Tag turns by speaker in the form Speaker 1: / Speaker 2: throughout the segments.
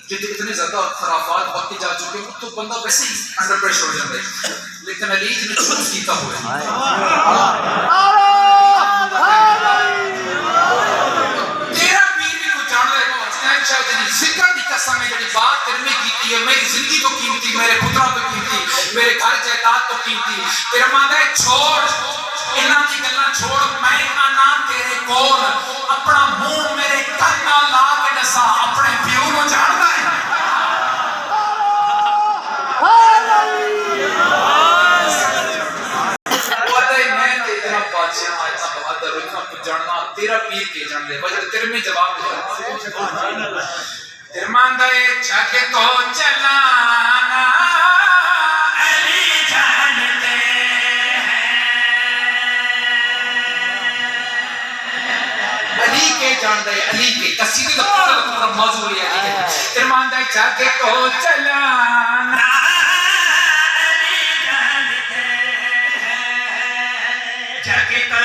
Speaker 1: जितने इतने ज्यादा खराफात बढ़ते जा चुके हैं तो बंदा वैसे ही अंडर प्रेशर हो जाता है, लेकिन अली ने चूज किया हुआ है। तेरा पीर भी कुछ जान रहे हो, शायद जिक्र की कसम है, जड़ी बात तेरे में कीती है, मेरी जिंदगी तो कीमती, मेरे पुत्रों तो कीमती, मेरे घर जायदाद तो कीमती, तेरा मांदा है छोड़ इन्हां दी गल्लां छोड़, मैं आना तेरे कोल अपना मुंह मेरे कान नाल ला के दसा अपने प्यो नूं जानदा है। जानना तेरा पीर के जान दे, वजह तेरे में जवाब दे। तिरमांदा जाके तो चलाना अली जानते हैं, अली के जान दे, अली के कसीदे का पूरा मौजूद है अली के। तिरमांदा जाके तो चलाना अली जानते हैं, जाके तो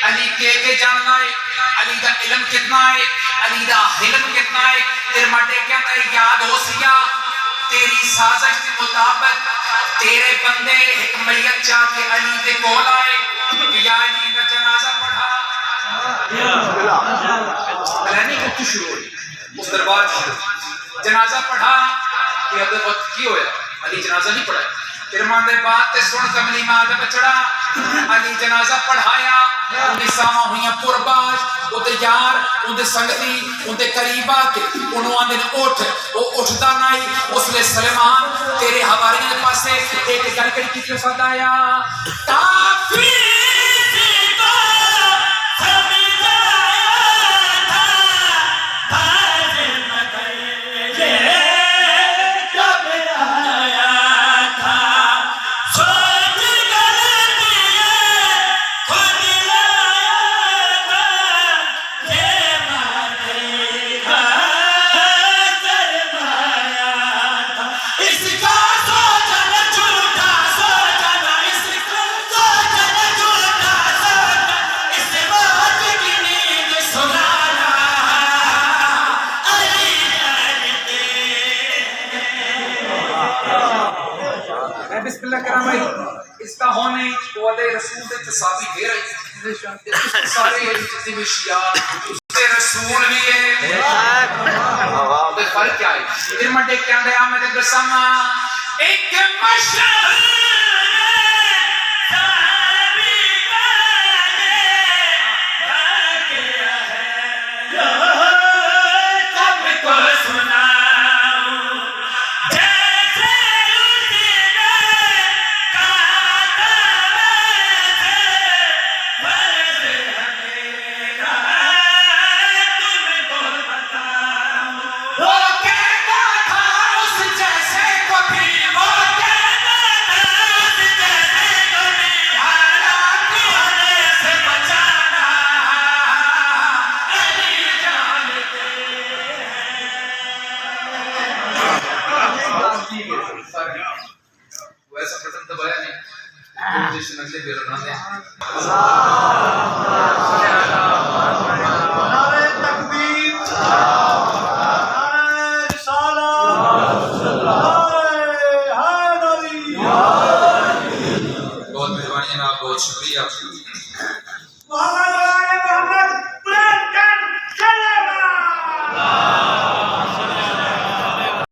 Speaker 1: अली के जानना है, अली का इल्म कितना है, अली का हिल्म कितना है। तेरे माटे क्या याद हो सिया तेरी साजिश के मुताबिक तेरे बंदे एक मैयत जाके अली के कोल आए, या अली का जनाजा पढ़ा, कलानी को कुछ शुरू हुई उस दरबार में जनाजा पढ़ा कि अब वक्त की होया, अली जनाजा नहीं पढ़ा। फिर मांदे बात ते सुन कमली मां दे बचड़ा अली जनाजा पढ़ाया, उन्हें सामा हुई पुरबाज उते यार उनके संगती उनके करीब आके उन्होंने आंदे उठ, वो उठदा नहीं, उसले सलेमान तेरे हवारी के पासे एक गल करी की फद आया काफी इसका होने वादे रसूल के तसाबी दे रही सारे जितने भी शिया उसके रसूल भी है। फर्क क्या है? फिर मंडे क्या गया मैं तो दसामा एक मशहूर वैसा पसंद दबाया नहीं पोजीशन अगले बेर बनाते हैं। नारे तकबीर नारे रिसालत नारे हैदरी। बहुत मेहरबानी जनाब, बहुत शुक्रिया।